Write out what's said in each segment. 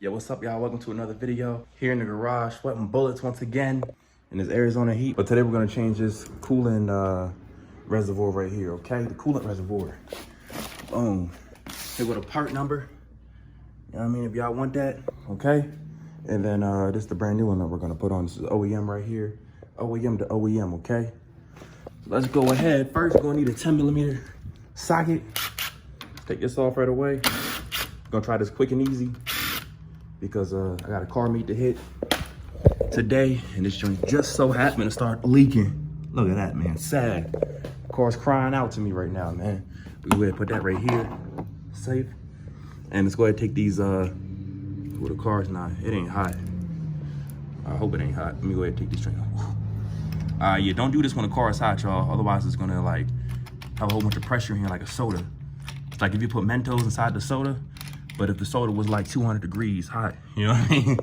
Yo, what's up, y'all? Welcome to another video here in the garage, sweating bullets once again in this Arizona heat. But today we're gonna change this coolant reservoir right here, okay? The coolant reservoir. Boom. Here with a part number. You know what I mean? If y'all want that, okay? And then this is the brand new one that we're gonna put on. This is OEM right here. OEM to OEM, okay? Let's go ahead. First, we're gonna need a 10mm socket. Take this off right away. Gonna try this quick and easy because I got a car meet to hit today, and this joint just so happened to start leaking. Look at that, man. Sad. Car's crying out to me right now, man. We go ahead and put that right here, safe. And let's go ahead and take these. Well, the car's not. It ain't hot. I hope it ain't hot. Let me go ahead and take this joint off. Yeah, don't do this when the car is hot, y'all. Otherwise, it's gonna like have a whole bunch of pressure in here, like a soda. It's like if you put Mentos inside the soda, but if the soda was like 200 degrees hot, you know what I mean?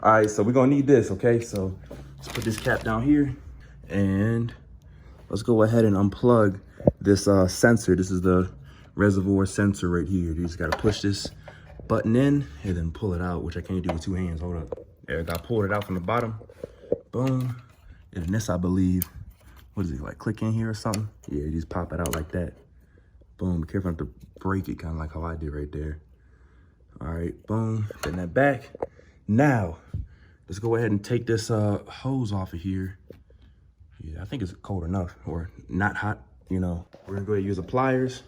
All right, so we're gonna need this, okay? So let's put this cap down here and let's go ahead and unplug this sensor. This is the reservoir sensor right here. You just gotta push this button in and then pull it out, which I can't do with two hands. Hold up. There, I pulled it out from the bottom. Boom. And then this, I believe, what is it, like click in here or something? Yeah, you just pop it out like that. Boom, be careful not to break it, kind of like how I did right there. All right, boom, putting that back. Now, let's go ahead and take this hose off of here. Yeah, I think it's cold enough, or not hot, you know. We're gonna go ahead and use the pliers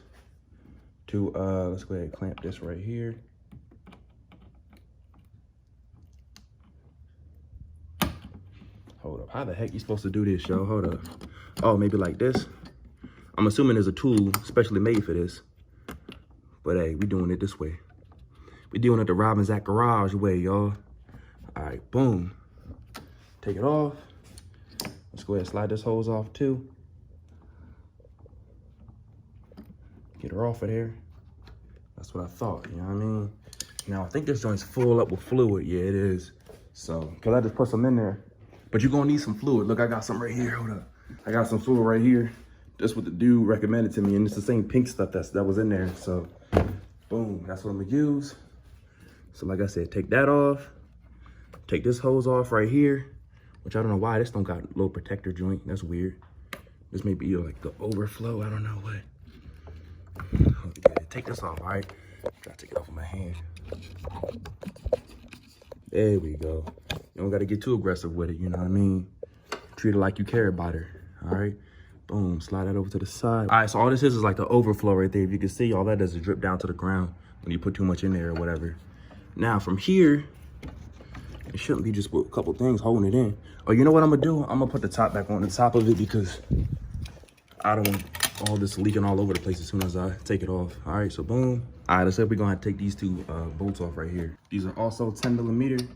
to, let's go ahead and clamp this right here. Hold up, how the heck you supposed to do this, y'all? Hold up. Oh, maybe like this? I'm assuming there's a tool specially made for this. But hey, we doing it this way. We doing it the Robin Zach Garage way, y'all. All right, boom. Take it off. Let's go ahead and slide this hose off too. Get her off of there. That's what I thought, you know what I mean? Now, I think this joint's full up with fluid. Yeah, it is. So, cause I just put some in there. But you're gonna need some fluid. Look, I got some right here, hold up. I got some fluid right here. That's what the dude recommended to me, and it's the same pink stuff that was in there. So, boom, that's what I'm gonna use. So like I said, take that off. Take this hose off right here, which I don't know why this don't got a little protector joint. That's weird. This may be like the overflow, I don't know what. Okay, take this off, all right? Try to take it off with my hand. There we go. You don't gotta get too aggressive with it, you know what I mean? Treat it like you care about her, all right? Boom, slide that over to the side. All right, so all this is like the overflow right there. If you can see, all that does is drip down to the ground when you put too much in there or whatever. Now from here, it shouldn't be just a couple things holding it in. Oh, you know what I'm gonna do? I'm gonna put the top back on the top of it because I don't want all this leaking all over the place as soon as I take it off. All right, so boom. All right, let's say we're gonna have to take these two bolts off right here. These are also 10mm.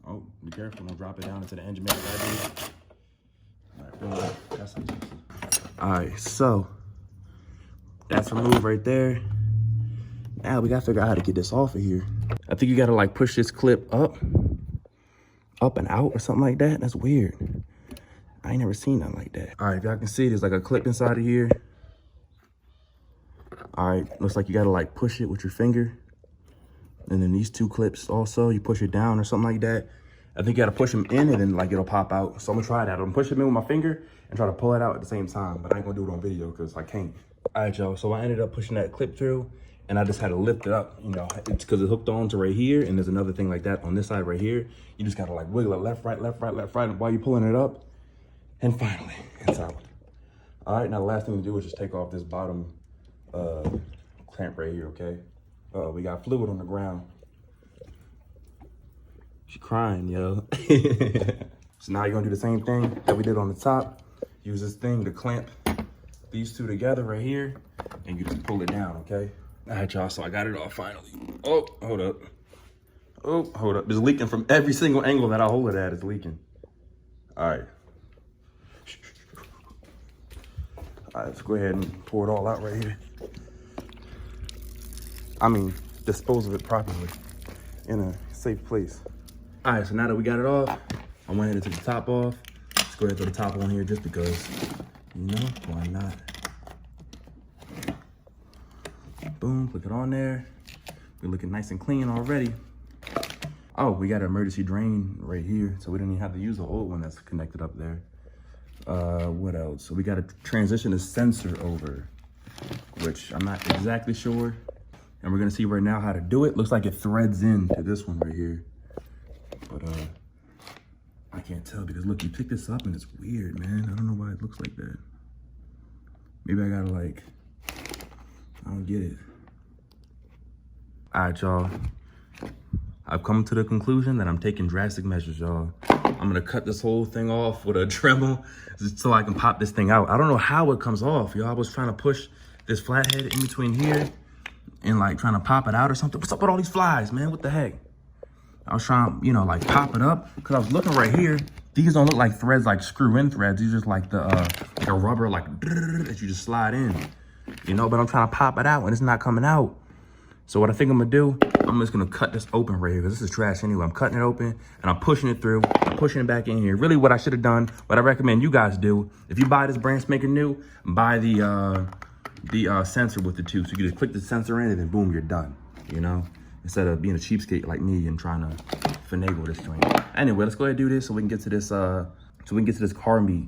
Oh, be careful, don't drop it down into the engine bay like I did. All right, boom, that's it. All right, so that's removed right there. Now we gotta figure out how to get this off of here. I think you gotta like push this clip up and out or something like that. That's weird. I ain't never seen nothing like that. All right, if y'all can see, there's like a clip inside of here. All right, looks like you gotta like push it with your finger. And then these two clips also, you push it down or something like that. I think you gotta push them in and then like it'll pop out. So I'm gonna try that. I'm gonna push them in with my finger and try to pull it out at the same time, but I ain't gonna do it on video because I can't. All right, y'all, so I ended up pushing that clip through and I just had to lift it up, you know, it's because it hooked on to right here, and there's another thing like that on this side right here. You just gotta like wiggle it left, right, left, right, left, right while you're pulling it up. And finally, it's out. All right, now the last thing to do is just take off this bottom clamp right here, okay? We got fluid on the ground. She's crying, yo. So now you're gonna do the same thing that we did on the top. Use this thing to clamp these two together right here, and you just pull it down, okay? All right, y'all, so I got it off finally. Oh, hold up. Oh, hold up. It's leaking from every single angle that I hold it at, it's leaking. All right. All right, let's go ahead and pour it all out right here. I mean, dispose of it properly in a safe place. All right, so now that we got it off, I went ahead and took the top off. Let's go ahead and put the top on here just because, you know, why not? Boom, click it on there. We're looking nice and clean already. Oh, we got an emergency drain right here, so we don't even have to use the old one that's connected up there. What else? So we got to transition the sensor over, which I'm not exactly sure. And we're gonna see right now how to do it. Looks like it threads into this one right here. But I can't tell because look, you pick this up and it's weird, man. I don't know why it looks like that. Maybe I gotta like, I don't get it. All right, y'all. I've come to the conclusion that I'm taking drastic measures, y'all. I'm gonna cut this whole thing off with a Dremel so I can pop this thing out. I don't know how it comes off, y'all. I was trying to push this flathead in between here and like trying to pop it out or something. What's up with all these flies, man? What the heck? I was trying, you know, like pop it up because I was looking right here. These don't look like threads, like screw-in threads. These are just like the rubber, like that you just slide in, you know. But I'm trying to pop it out and it's not coming out. So what I think I'm gonna do, I'm just gonna cut this open right here because this is trash anyway. I'm cutting it open and I'm pushing it through. I'm pushing it back in here. Really, what I should have done, what I recommend you guys do, if you buy this brand spanking new, buy the sensor with the two. So you just click the sensor in and then boom, you're done. You know, instead of being a cheapskate like me and trying to finagle this joint. Anyway, let's go ahead and do this so we can get to this. Car meet.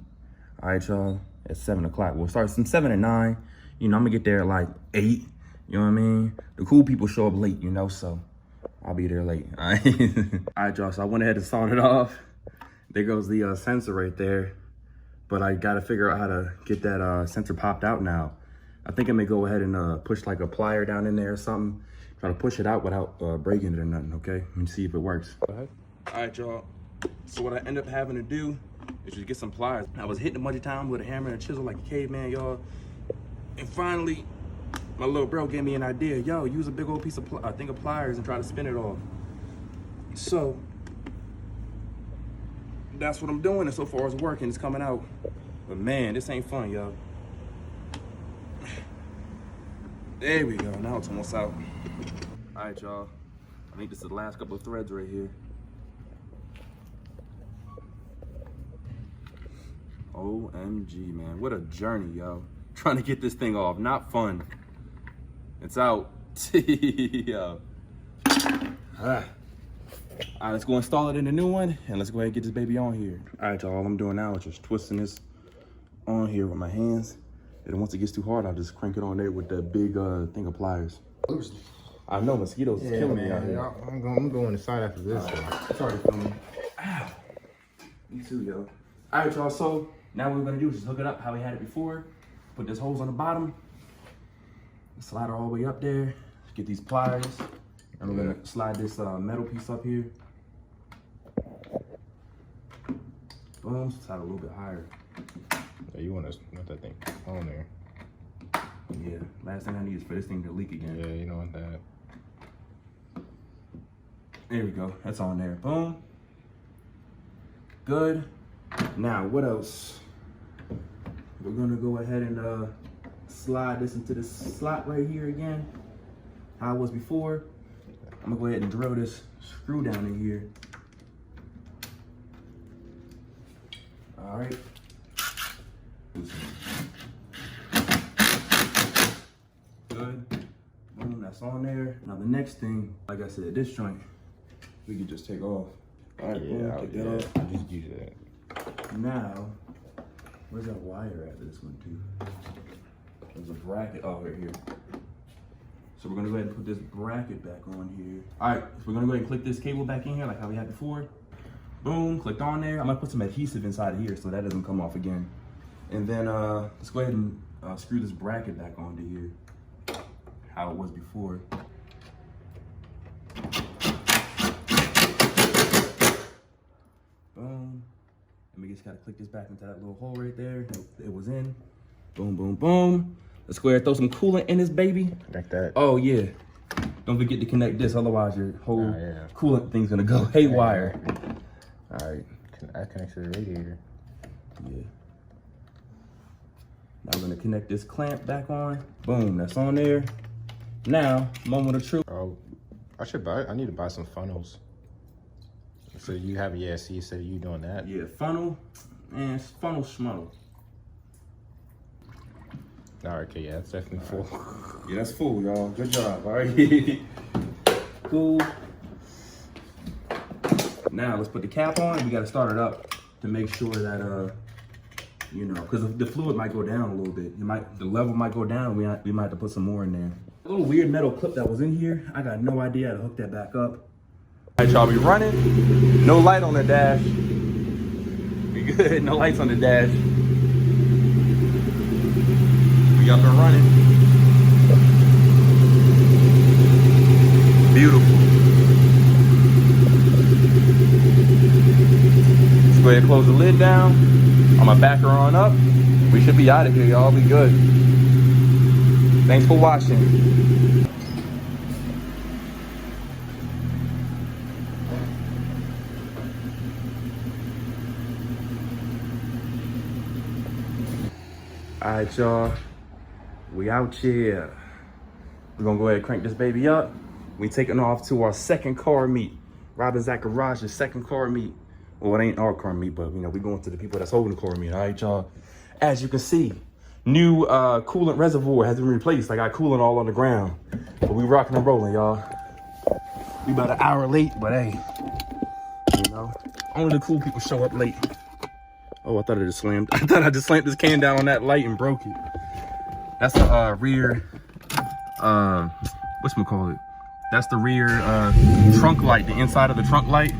All right, y'all. At 7 o'clock. We'll start from 7 to 9. You know, I'm gonna get there at like 8. You know what I mean? The cool people show up late, you know, so I'll be there late. All right, all right, y'all. So I went ahead and sawed it off. There goes the sensor right there. But I got to figure out how to get that sensor popped out now. I think I may go ahead and push like a plier down in there or something. Try to push it out without breaking it or nothing, okay? Let me see if it works. Go ahead. All right, y'all. So what I end up having to do is just get some pliers. I was hitting a bunch of times with a hammer and a chisel like a caveman, y'all. And finally, my little bro gave me an idea. Yo, use a big old piece of thing of pliers and try to spin it off. So that's what I'm doing, and so far it's working. It's coming out. But man, this ain't fun, yo. There we go. Now it's almost out. All right, y'all. I think this is the last couple of threads right here. OMG, man. What a journey, yo. Trying to get this thing off. Not fun. It's out. Yo. All right, let's go install it in the new one, and let's go ahead and get this baby on here. All right, y'all. All I'm doing now is just twisting this on here with my hands. And once it gets too hard, I'll just crank it on there with the big thing of pliers. I know mosquitoes is killing me out here. I'm going inside after this. It's already filming. Ow. Me too, yo. All right, y'all. So now what we're gonna do is just hook it up how we had it before. Put this hose on the bottom. Slide it all the way up there. Get these pliers. And we're gonna slide this metal piece up here. Boom. Slide it a little bit higher. Yeah, you want that thing on there. Yeah. Last thing I need is for this thing to leak again. Yeah, you don't want that. There we go. That's on there. Boom. Good. Now, what else? We're gonna go ahead and slide this into this slot right here again. How it was before. I'm gonna go ahead and drill this screw down in here. All right. Good. Boom, that's on there. Now the next thing, like I said, this joint, we can just take off. All right, boom, take that off. I'll just use that. Now, where's that wire at this one too? There's a bracket, oh, right here. So we're gonna go ahead and put this bracket back on here. All right, so we're gonna go ahead and click this cable back in here like how we had before. Boom, clicked on there. I'm gonna put some adhesive inside of here so that doesn't come off again. And then let's go ahead and screw this bracket back onto here, how it was before. Boom. And we just gotta click this back into that little hole right there. It was in. Boom, boom, boom. Let's go ahead and throw some coolant in this baby. Like that. Oh yeah. Don't forget to connect this, otherwise your whole coolant thing's gonna go haywire. All right. I connect to the radiator. Yeah. Now we're gonna connect this clamp back on. Boom, that's on there. Now, moment of truth. Oh, I need to buy some funnels. So you have, yeah, see, so you doing that? Yeah, funnel and funnel schmunnel. All right, okay, yeah, that's definitely full. Yeah, that's full, y'all. Good job. All right. Cool. Now let's put the cap on. We got to start it up to make sure that you know, because the fluid might go down a little bit. The level might go down. We might have to put some more in there. A little weird metal clip that was in here. I got no idea how to hook that back up. All right, y'all, we running. No light on the dash. We good. No lights on the dash. We up and running. Beautiful. Let's go ahead and close the lid down. I'm gonna back her on up. We should be out of here, y'all. Be good. Thanks for watching. All right, y'all. We out here. We're gonna go ahead and crank this baby up. We taking off to our second car meet. Robin Zachariah's second car meet. Well, it ain't our car meet, but you know, we going to the people that's holding the car meet. All right, y'all. As you can see, new coolant reservoir has been replaced. I got coolant all on the ground. But we rocking and rolling, y'all. We about an hour late, but hey, you know, only the cool people show up late. Oh, I thought I just slammed. I thought I just slammed this can down on that light and broke it. That's the rear, whatchamacallit? That's the rear trunk light, the inside of the trunk light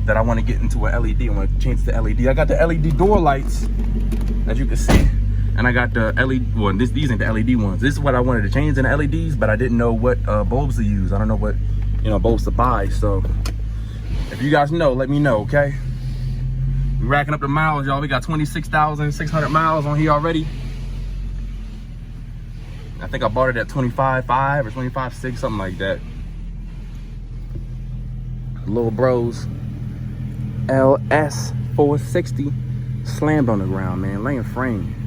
that I want to get into a LED. I want to change the LED. I got the LED door lights, as you can see, and I got the LED, well, these ain't the LED ones. This is what I wanted to change in the LEDs, but I didn't know what bulbs to use. I don't know what, you know, bulbs to buy. So if you guys know, let me know, okay? We racking up the miles, y'all. We got 26,600 miles on here already. I think I bought it at 25.5 or 25.6, something like that. Little bros LS460 slammed on the ground, man, laying frame.